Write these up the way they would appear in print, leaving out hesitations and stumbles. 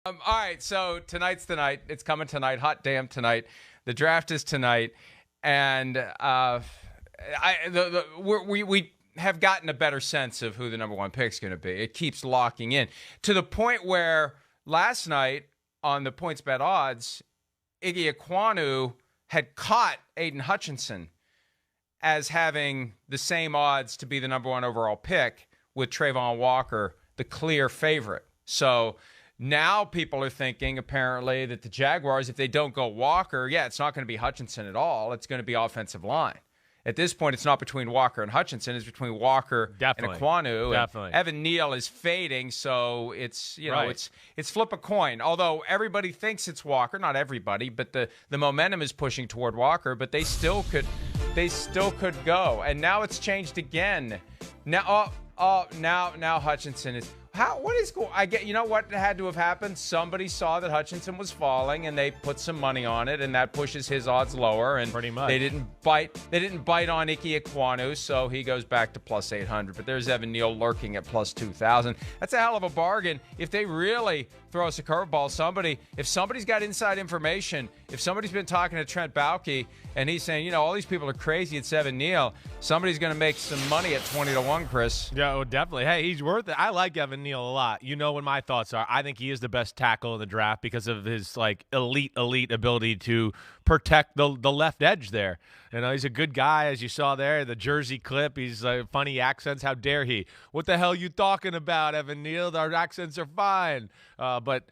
All right, so tonight's the night. It's coming tonight. Hot damn tonight. The draft is tonight, and we have gotten a better sense of who the number one pick is going to be. It keeps locking in to the point where last night on the points bet odds, Iggy Ekwonu had caught Aiden Hutchinson as having the same odds to be the number one overall pick with Travon Walker, the clear favorite. So now people are thinking, apparently, that the Jaguars, if they don't go Walker, it's not going to be Hutchinson at all. It's going to be offensive line. At this point, it's not between Walker and Hutchinson. It's between Walker and Ekwonu. Definitely. Evan Neal is fading, so it's it's flip a coin. Although everybody thinks it's Walker, not everybody, but the momentum is pushing toward Walker. But they still could go. And now it's changed again. Now Hutchinson is. What is going? You know what had to have happened? Somebody saw that Hutchinson was falling, and they put some money on it, and that pushes his odds lower. And pretty much they didn't bite on Iggy Ekwonu, so he goes back to plus 800. But there's Evan Neal lurking at plus 2,000. That's a hell of a bargain. If they really throw us a curveball, if somebody's got inside information, if somebody's been talking to Trent Baalke and he's saying, all these people are crazy at Evan Neal, somebody's going to make some money at 20-1, Chris. Yeah, well, definitely. Hey, he's worth it. I like Evan Neal a lot. You know what my thoughts are. I think he is the best tackle in the draft because of his elite ability to protect the left edge there. He's a good guy, as you saw there. The jersey clip, he's funny accents. How dare he? What the hell are you talking about, Evan Neal? Our accents are fine. But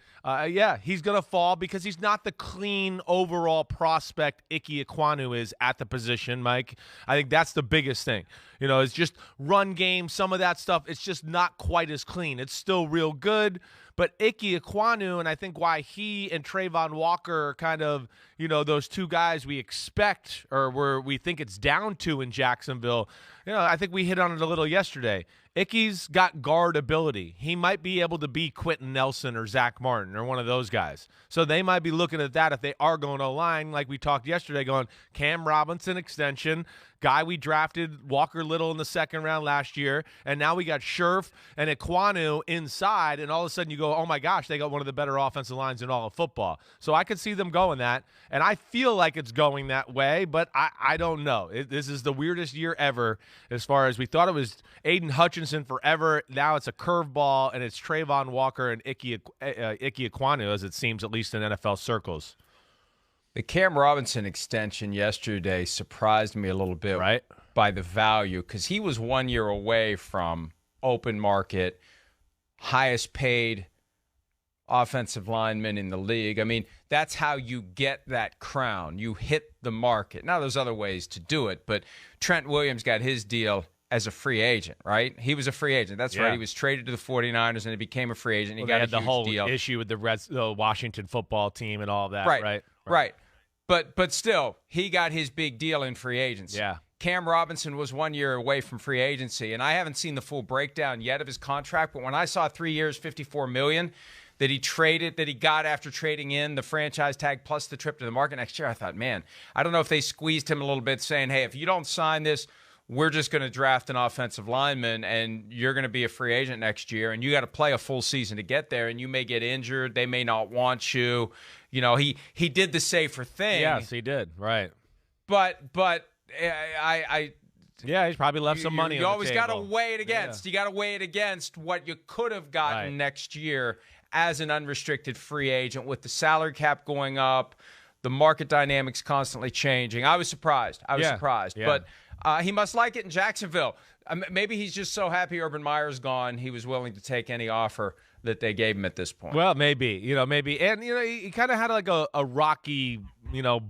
he's going to fall because he's not the clean overall prospect Iggy Ekwonu is at the position, Mike. I think that's the biggest thing. It's just run game, some of that stuff. It's just not quite as clean. It's still real good. But Iggy Ekwonu, and I think why he and Travon Walker are kind of, those two guys we expect or we think it's down to in Jacksonville, I think we hit on it a little yesterday. Icky's got guard ability. He might be able to be Quentin Nelson or Zach Martin or one of those guys. So they might be looking at that if they are going to line, like we talked yesterday, going Cam Robinson extension, guy we drafted, Walker Little in the second round last year, and now we got Scherf and Ekwonu inside, and all of a sudden you go, oh my gosh, they got one of the better offensive lines in all of football. So I could see them going that, and I feel like it's going that way, but I don't know. This is the weirdest year ever as far as we thought it was Aiden Hutchinson forever. Now it's a curveball, and it's Travon Walker and Iggy Ekwonu, as it seems, at least in NFL circles. The Cam Robinson extension yesterday surprised me a little bit, right, by the value, because he was 1 year away from open market, highest paid offensive lineman in the league. I mean, that's how you get that crown. You hit the market. Now, there's other ways to do it, but Trent Williams got his deal as a free agent, right? He was a free agent. That's right. He was traded to the 49ers, and he became a free agent. He got a huge deal. The whole issue with the Washington football team and all of that, right? But still, he got his big deal in free agency. Yeah. Cam Robinson was 1 year away from free agency, and I haven't seen the full breakdown yet of his contract, but when I saw 3 years, $54 million that he got after trading in the franchise tag plus the trip to the market next year, I thought, man, I don't know if they squeezed him a little bit saying, hey, if you don't sign this, we're just going to draft an offensive lineman, and you're going to be a free agent next year, and you got to play a full season to get there, and you may get injured. They may not want you. He did the safer thing. Yes, he did. Right. But he's probably left some money on the table. You always got to weigh it against. Yeah. You got to weigh it against what you could have gotten next year as an unrestricted free agent with the salary cap going up, the market dynamics constantly changing. I was surprised. Yeah. But he must like it in Jacksonville. Maybe he's just so happy Urban Meyer's gone, he was willing to take any offer that they gave him at this point. Well, maybe. And, he kind of had like a rocky,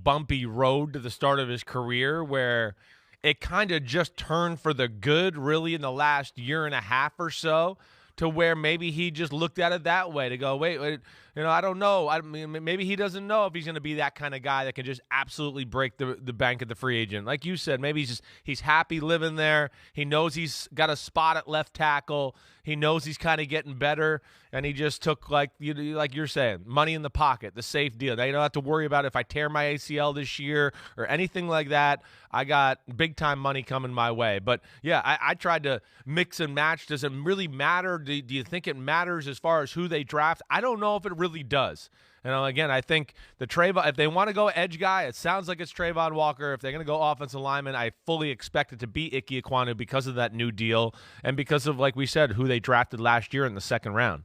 bumpy road to the start of his career where it kind of just turned for the good really in the last year and a half or so, to where maybe he just looked at it that way to go, wait, I don't know. I mean, maybe he doesn't know if he's going to be that kind of guy that can just absolutely break the bank at the free agent. Like you said, maybe he's happy living there. He knows he's got a spot at left tackle. He knows he's kind of getting better, and he just took, like you're saying, money in the pocket, the safe deal. Now you don't have to worry about if I tear my ACL this year or anything like that. I got big-time money coming my way. But, yeah, I tried to mix and match. Does it really matter? Do you think it matters as far as who they draft? I don't know if it really does. Again, I think if they want to go edge guy, it sounds like it's Travon Walker. If they're going to go offensive lineman, I fully expect it to be Ike Ekwonu because of that new deal and because of, like we said, who they drafted last year in the second round.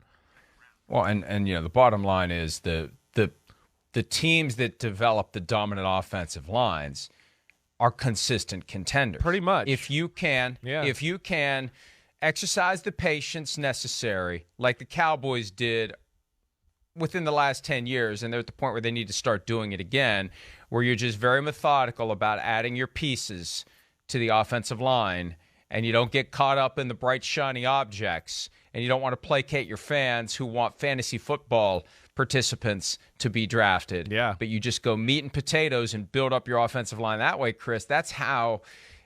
Well, and the bottom line is the teams that develop the dominant offensive lines are consistent contenders. Pretty much. If you can exercise the patience necessary, like the Cowboys did within the last 10 years, and they're at the point where they need to start doing it again, where you're just very methodical about adding your pieces to the offensive line, and you don't get caught up in the bright, shiny objects, and you don't want to placate your fans who want fantasy football participants to be drafted. Yeah. But you just go meat and potatoes and build up your offensive line that way, Chris. That's how,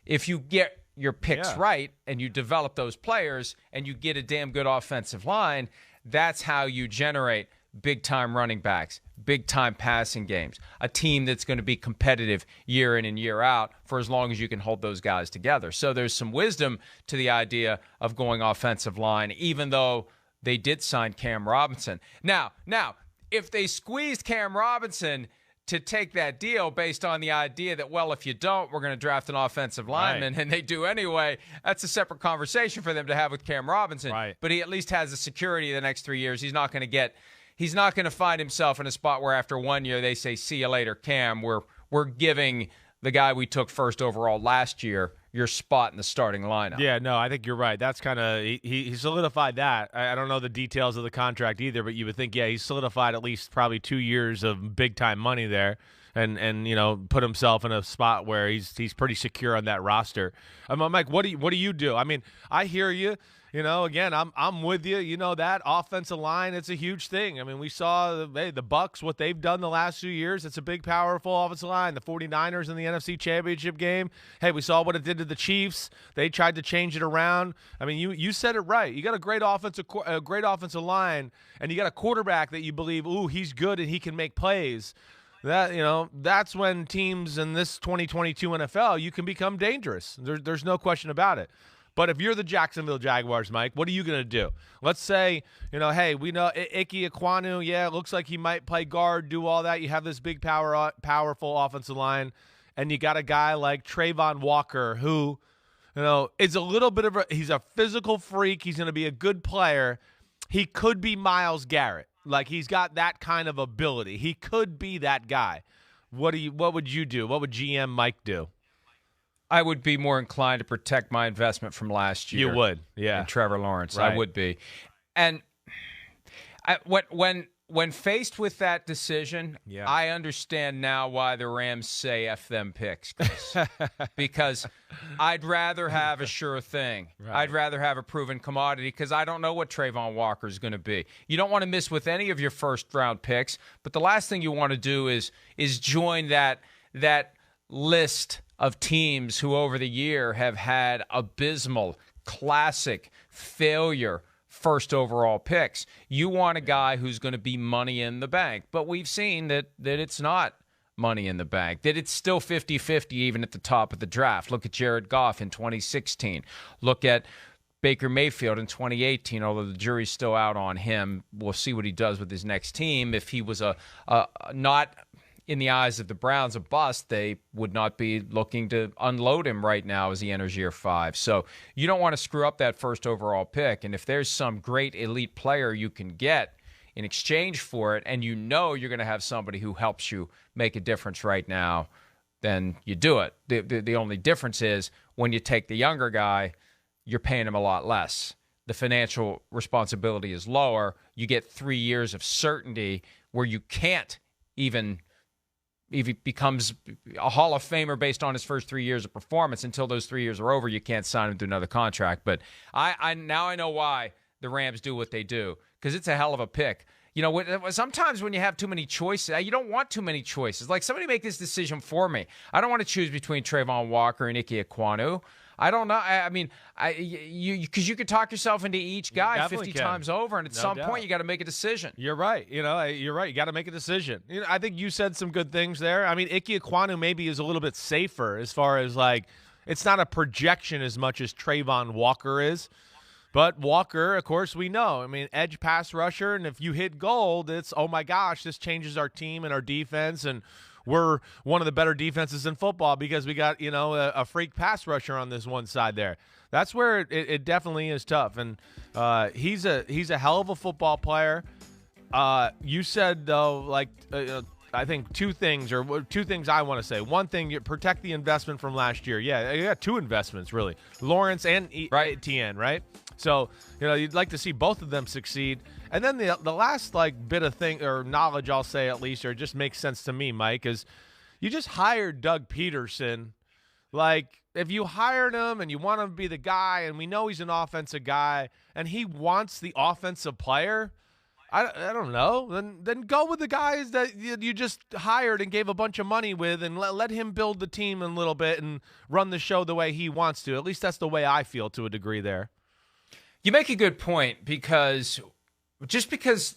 if you get your picks right and you develop those players and you get a damn good offensive line, that's how you generate big-time running backs, big-time passing games, a team that's going to be competitive year in and year out for as long as you can hold those guys together. So there's some wisdom to the idea of going offensive line, even though they did sign Cam Robinson. Now, if they squeezed Cam Robinson to take that deal based on the idea that, well, if you don't, we're going to draft an offensive lineman, and they do anyway, that's a separate conversation for them to have with Cam Robinson. Right. But he at least has the security the next 3 years. He's not going to find himself in a spot where after 1 year they say, see you later, Cam. We're giving the guy we took first overall last year your spot in the starting lineup. Yeah, no, I think you're right. That's kind of he solidified that. I don't know the details of the contract either, but you would think, yeah, he solidified at least probably 2 years of big time money there, and put himself in a spot where he's pretty secure on that roster. Mike, what do you do? I mean, I hear you. Again, I'm with you. That offensive line, it's a huge thing. I mean, we saw the Bucs, what they've done the last few years. It's a big, powerful offensive line. The 49ers in the NFC Championship game. Hey, we saw what it did to the Chiefs. They tried to change it around. I mean, you said it right. You got a great offensive line, and you got a quarterback that you believe, ooh, he's good and he can make plays. That's when teams in this 2022 NFL, you can become dangerous. There's no question about it. But if you're the Jacksonville Jaguars, Mike, what are you going to do? Let's say, hey, we know Ike Ekwonu, it looks like he might play guard, do all that. You have this big, powerful offensive line, and you got a guy like Travon Walker who, is a little bit of he's a physical freak. He's going to be a good player. He could be Myles Garrett. Like, he's got that kind of ability. He could be that guy. What would you do? What would GM Mike do? I would be more inclined to protect my investment from last year. You would, yeah. And Trevor Lawrence, right. I would be. And when faced with that decision, I understand now why the Rams say F them picks, Chris. Because I'd rather have a sure thing. Right. I'd rather have a proven commodity because I don't know what Travon Walker is going to be. You don't want to miss with any of your first-round picks, but the last thing you want to do is join that list of teams who over the year have had abysmal, classic, failure first overall picks. You want a guy who's going to be money in the bank. But we've seen that it's not money in the bank, that it's still 50-50 even at the top of the draft. Look at Jared Goff in 2016. Look at Baker Mayfield in 2018, although the jury's still out on him. We'll see what he does with his next team. If he was not in the eyes of the Browns, a bust, they would not be looking to unload him right now as he enters year 5. So you don't want to screw up that first overall pick. And if there's some great elite player you can get in exchange for it, and you're going to have somebody who helps you make a difference right now, then you do it. The only difference is when you take the younger guy, you're paying him a lot less. The financial responsibility is lower. You get 3 years of certainty where you can't even, if he becomes a Hall of Famer based on his first 3 years of performance, until those 3 years are over, you can't sign him to another contract. But I now know why the Rams do what they do, because it's a hell of a pick. Sometimes when you have too many choices, you don't want too many choices. Like, somebody make this decision for me. I don't want to choose between Travon Walker and Ike Ekwonu. I don't know. I mean, because you could talk yourself into each guy 50 times over, and at some point you got to make a decision. You're right. You're right. You got to make a decision. I think you said some good things there. I mean, Ike Ekwonu maybe is a little bit safer as far as, like, it's not a projection as much as Travon Walker is. But Walker, of course, we know. I mean, edge pass rusher, and if you hit gold, it's, oh, my gosh, this changes our team and our defense, and we're one of the better defenses in football because we got, a freak pass rusher on this one side there. That's where it definitely is tough. And he's a hell of a football player. You said, though, I think two things I want to say. One thing, you protect the investment from last year. Yeah, you got two investments, really. Lawrence and Etienne, right? So, you'd like to see both of them succeed. And then the last, bit of thing or knowledge, I'll say at least, or it just makes sense to me, Mike, is you just hired Doug Peterson. If you hired him and you want him to be the guy, and we know he's an offensive guy, and he wants the offensive player, I don't know. Then go with the guys that you just hired and gave a bunch of money with, and let him build the team a little bit and run the show the way he wants to. At least that's the way I feel to a degree there. You make a good point, because just because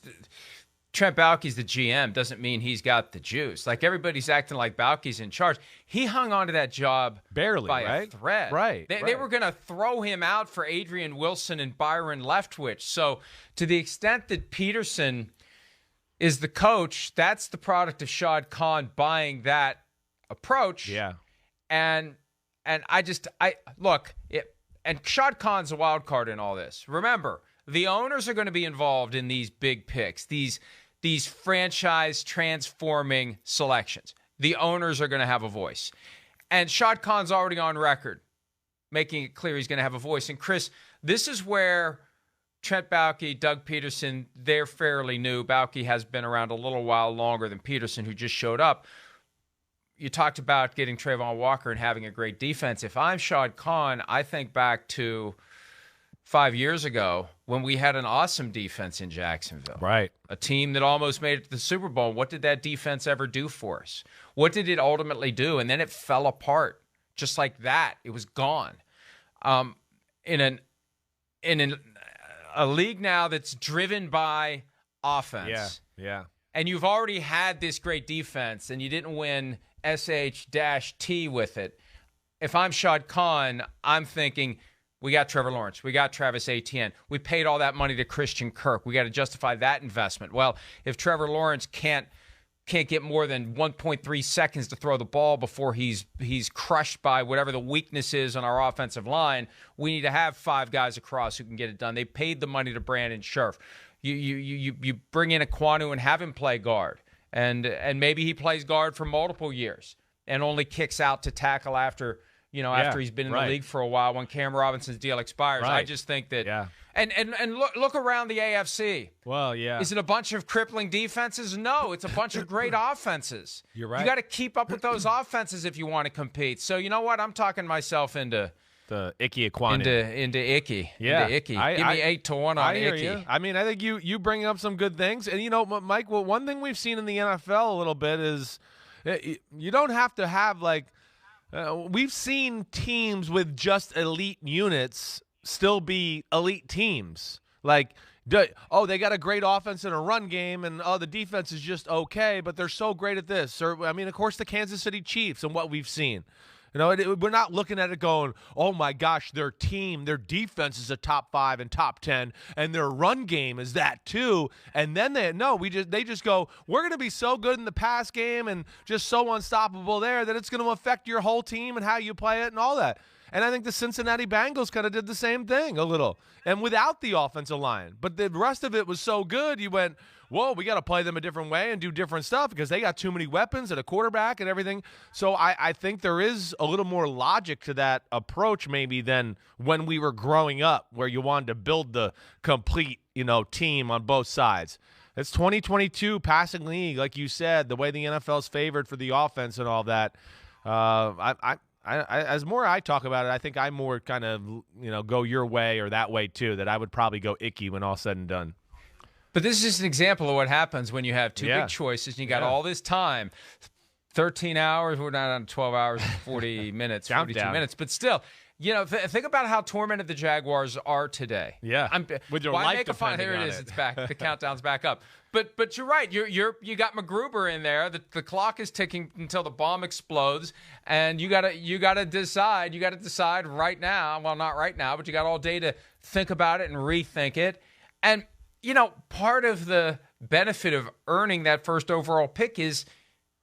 Trent Baalke's the GM doesn't mean he's got the juice. Everybody's acting like Baalke's in charge. He hung on to that job barely by a thread. Right. They were going to throw him out for Adrian Wilson and Byron Leftwich. So to the extent that Peterson is the coach, that's the product of Shad Khan buying that approach. Yeah. And look, and Shad Khan's a wild card in all this. Remember, the owners are going to be involved in these big picks, these franchise transforming selections. The owners are going to have a voice. And Shad Khan's already on record making it clear he's going to have a voice. And Chris, this is where Trent Baalke, Doug Peterson, they're fairly new. Baalke has been around a little while longer than Peterson, who just showed up. You talked about getting Travon Walker and having a great defense. If I'm Shad Khan, I think back to 5 years ago when we had an awesome defense in Jacksonville. Right. A team that almost made it to the Super Bowl. What did that defense ever do for us? What did it ultimately do? And then it fell apart. Just like that. It was gone. In a league now that's driven by offense. Yeah. And you've already had this great defense and you didn't win SH-T with it. If I'm Shad Khan, I'm thinking, we got Trevor Lawrence. We got Travis Etienne. We paid all that money to Christian Kirk. We got to justify that investment. Well, if Trevor Lawrence can't get more than 1.3 seconds to throw the ball before he's crushed by whatever the weakness is on our offensive line, we need to have 5 guys across who can get it done. They paid the money to Brandon Scherf. You bring in Ekwonu and have him play guard, and maybe he plays guard for multiple years and only kicks out to tackle after he's been in the league for a while when Cam Robinson's deal expires. Right. I just think that and look around the AFC. Well, yeah. Is it a bunch of crippling defenses? No, it's a bunch of great offenses. You're right. You got to keep up with those offenses if you want to compete. So you know what? I'm talking myself into the Icky Ekwonu. Into Icky. Yeah. Into Icky. Give me 8-1 on I hear Icky. you. I mean, I think you bring up some good things. And, Mike, one thing we've seen in the NFL a little bit is you don't have to have, we've seen teams with just elite units still be elite teams. They got a great offense and a run game, and the defense is just okay, but they're so great at this. Or, of course, the Kansas City Chiefs and what we've seen. We're not looking at it going, oh, my gosh, their defense is a top 5 and top 10, and their run game is that too. And then they just go, we're going to be so good in the pass game and just so unstoppable there that it's going to affect your whole team and how you play it and all that. And I think the Cincinnati Bengals kind of did the same thing a little, and without the offensive line. But the rest of it was so good, you went, whoa, we got to play them a different way and do different stuff because they got too many weapons and a quarterback and everything. So I think there is a little more logic to that approach maybe than when we were growing up, where you wanted to build the complete, team on both sides. It's 2022 passing league, like you said, the way the NFL's favored for the offense and all that. As more I talk about it, I think I more kind of, go your way or that way too, that I would probably go Icky when all said and done. But this is just an example of what happens when you have two big choices and you got all this time, 13 hours. We're not on 12 hours and 40 minutes, 42 minutes. But still, think about how tormented the Jaguars are today. Yeah, with your life depending There on it is. It's back. The countdown's back up. But you're right. You got McGruber in there. The clock is ticking until the bomb explodes, and you gotta decide. You got to decide right now. Well, not right now, but you got all day think about it and rethink it. And, part of the benefit of earning that first overall pick is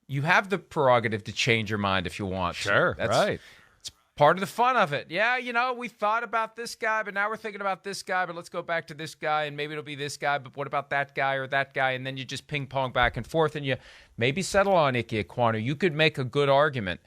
you have the prerogative to change your mind if you want. Sure, right. It's part of the fun of it. Yeah, we thought about this guy, but now we're thinking about this guy, but let's go back to this guy, and maybe it'll be this guy, but what about that guy or that guy? And then you just ping-pong back and forth, and you maybe settle on Ike Ekwonu. You could make a good argument,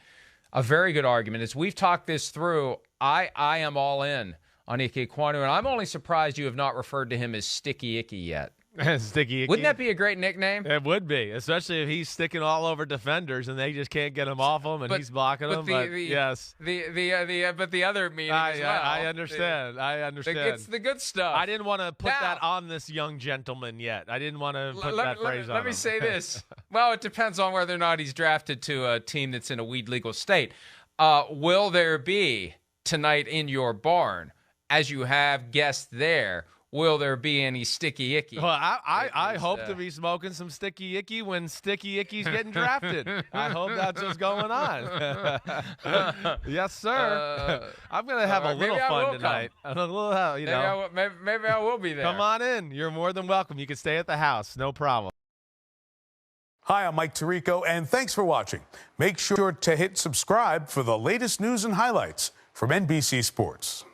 a very good argument. As we've talked this through, I am all in on Ike Ekwonu, and I'm only surprised you have not referred to him as Sticky Icky yet. Sticky Icky. Wouldn't that be a great nickname? It would be, especially if he's sticking all over defenders and they just can't get him off him and he's blocking them. Yes. But the other meaning as well. I understand. It's the good stuff. I didn't want to put that on this young gentleman yet. I didn't want to put that phrase on him. Let me say this. Well, it depends on whether or not he's drafted to a team that's in a weed legal state. Will there be tonight in your barn, as you have guests there, will there be any Sticky Icky? Well, I hope to be smoking some Sticky Icky when Sticky Icky's getting drafted. I hope that's what's going on. Yes, sir. I'm going to have a little fun tonight. A little, maybe I will be there. Come on in. You're more than welcome. You can stay at the house. No problem. Hi, I'm Mike Tirico, and thanks for watching. Make sure to hit subscribe for the latest news and highlights from NBC Sports.